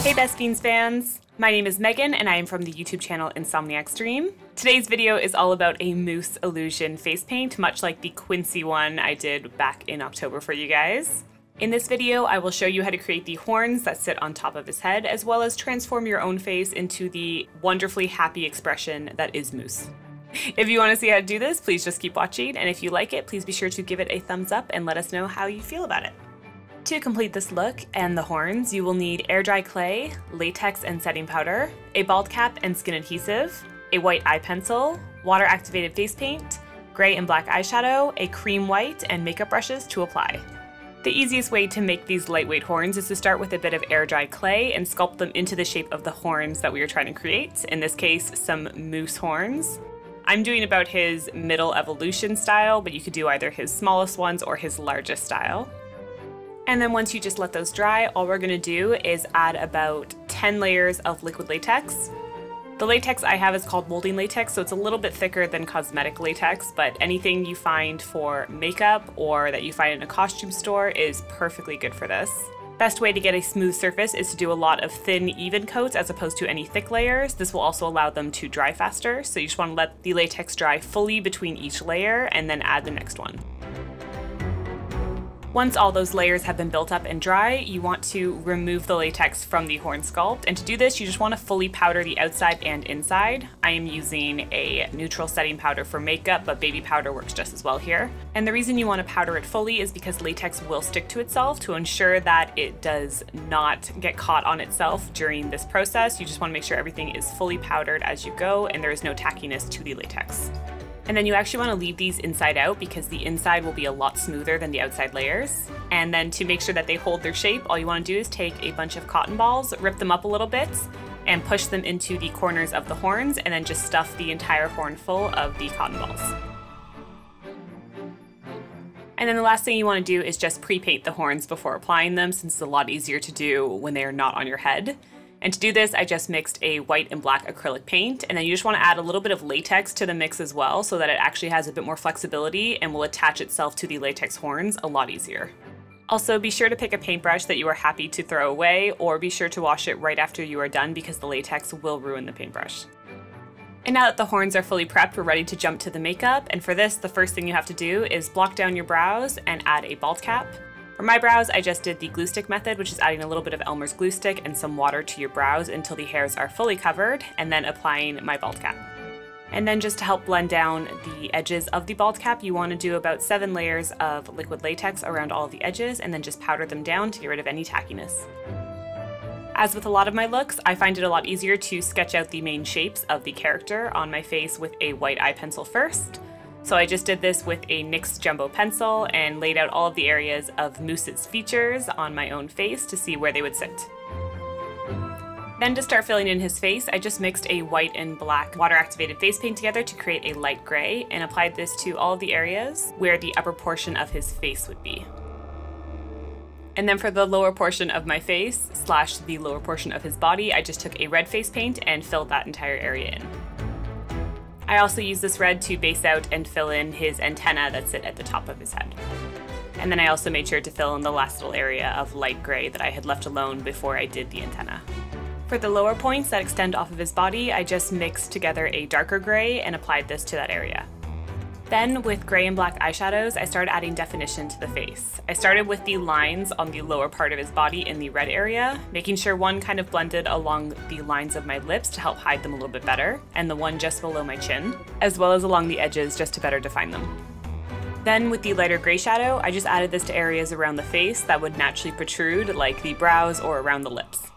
Hey Best Fiends fans! My name is Megan and I am from the YouTube channel Insomniac Stream. Today's video is all about a moose illusion face paint, much like the Quincy one I did back in October for you guys. In this video, I will show you how to create the horns that sit on top of his head, as well as transform your own face into the wonderfully happy expression that is moose. If you want to see how to do this, please just keep watching, and if you like it, please be sure to give it a thumbs up and let us know how you feel about it. To complete this look and the horns, you will need air dry clay, latex and setting powder, a bald cap and skin adhesive, a white eye pencil, water activated face paint, gray and black eyeshadow, a cream white, and makeup brushes to apply. The easiest way to make these lightweight horns is to start with a bit of air dry clay and sculpt them into the shape of the horns that we are trying to create, in this case some moose horns. I'm doing about his middle evolution style, but you could do either his smallest ones or his largest style. And then once you just let those dry, all we're going to do is add about 10 layers of liquid latex. The latex I have is called molding latex, so it's a little bit thicker than cosmetic latex, but anything you find for makeup or that you find in a costume store is perfectly good for this. Best way to get a smooth surface is to do a lot of thin, even coats as opposed to any thick layers. This will also allow them to dry faster, so you just want to let the latex dry fully between each layer and then add the next one. Once all those layers have been built up and dry, you want to remove the latex from the horn sculpt, and to do this you just want to fully powder the outside and inside. I am using a neutral setting powder for makeup, but baby powder works just as well here. And the reason you want to powder it fully is because latex will stick to itself. To ensure that it does not get caught on itself during this process, you just want to make sure everything is fully powdered as you go and there is no tackiness to the latex. And then you actually want to leave these inside out because the inside will be a lot smoother than the outside layers. And then to make sure that they hold their shape, all you want to do is take a bunch of cotton balls, rip them up a little bit, and push them into the corners of the horns, and then just stuff the entire horn full of the cotton balls. And then the last thing you want to do is just pre-paint the horns before applying them, since it's a lot easier to do when they are not on your head. And to do this, I just mixed a white and black acrylic paint, and then you just want to add a little bit of latex to the mix as well so that it actually has a bit more flexibility and will attach itself to the latex horns a lot easier. Also, be sure to pick a paintbrush that you are happy to throw away, or be sure to wash it right after you are done because the latex will ruin the paintbrush. And now that the horns are fully prepped, we're ready to jump to the makeup, and for this, the first thing you have to do is block down your brows and add a bald cap. For my brows, I just did the glue stick method, which is adding a little bit of Elmer's glue stick and some water to your brows until the hairs are fully covered, and then applying my bald cap. And then just to help blend down the edges of the bald cap, you want to do about 7 layers of liquid latex around all of the edges, and then just powder them down to get rid of any tackiness. As with a lot of my looks, I find it a lot easier to sketch out the main shapes of the character on my face with a white eye pencil first. So I just did this with a NYX jumbo pencil and laid out all of the areas of Moose's features on my own face to see where they would sit. Then to start filling in his face, I just mixed a white and black water activated face paint together to create a light gray and applied this to all of the areas where the upper portion of his face would be. And then for the lower portion of my face / the lower portion of his body, I just took a red face paint and filled that entire area in. I also used this red to base out and fill in his antenna that sit at the top of his head. And then I also made sure to fill in the last little area of light gray that I had left alone before I did the antenna. For the lower points that extend off of his body, I just mixed together a darker gray and applied this to that area. Then with gray and black eyeshadows, I started adding definition to the face. I started with the lines on the lower part of his body in the red area, making sure one kind of blended along the lines of my lips to help hide them a little bit better, and the one just below my chin, as well as along the edges just to better define them. Then with the lighter gray shadow, I just added this to areas around the face that would naturally protrude, like the brows or around the lips.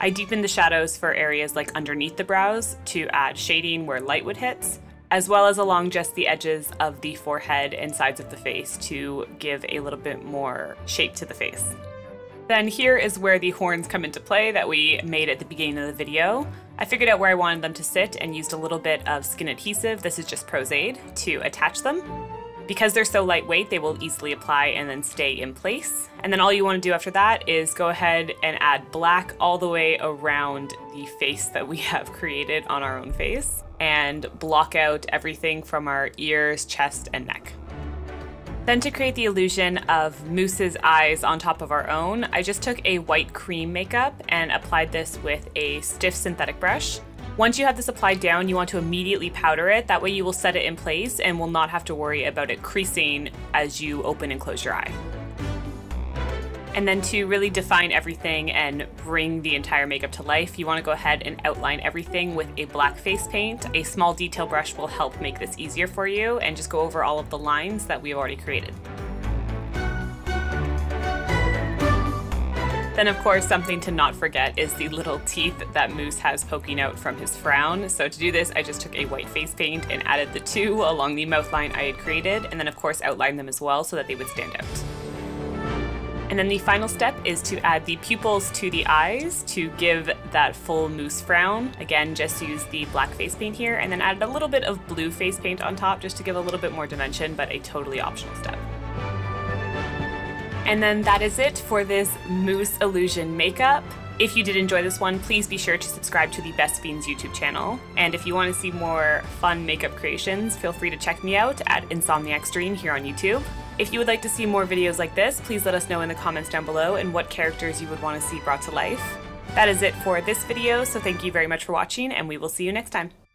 I deepened the shadows for areas like underneath the brows to add shading where light would hit, as well as along just the edges of the forehead and sides of the face to give a little bit more shape to the face. Then here is where the horns come into play that we made at the beginning of the video. I figured out where I wanted them to sit and used a little bit of skin adhesive, this is just Prose Aid, to attach them. Because they're so lightweight, they will easily apply and then stay in place. And then all you want to do after that is go ahead and add black all the way around the face that we have created on our own face, and block out everything from our ears, chest, and neck. Then to create the illusion of Moose's eyes on top of our own, I just took a white cream makeup and applied this with a stiff synthetic brush. Once you have this applied down, you want to immediately powder it. That way you will set it in place and will not have to worry about it creasing as you open and close your eye. And then to really define everything and bring the entire makeup to life, you want to go ahead and outline everything with a black face paint. A small detail brush will help make this easier for you, and just go over all of the lines that we've already created. Then of course, something to not forget is the little teeth that Moose has poking out from his frown. So to do this, I just took a white face paint and added the two along the mouth line I had created, and then of course outlined them as well so that they would stand out. And then the final step is to add the pupils to the eyes to give that full Moose frown. Again, just use the black face paint here, and then added a little bit of blue face paint on top just to give a little bit more dimension, but a totally optional step. And then that is it for this Moose illusion makeup. If you did enjoy this one, please be sure to subscribe to the Best Fiends YouTube channel. And if you want to see more fun makeup creations, feel free to check me out at Insomniac Stream here on YouTube. If you would like to see more videos like this, please let us know in the comments down below and what characters you would want to see brought to life. That is it for this video, so thank you very much for watching, and we will see you next time.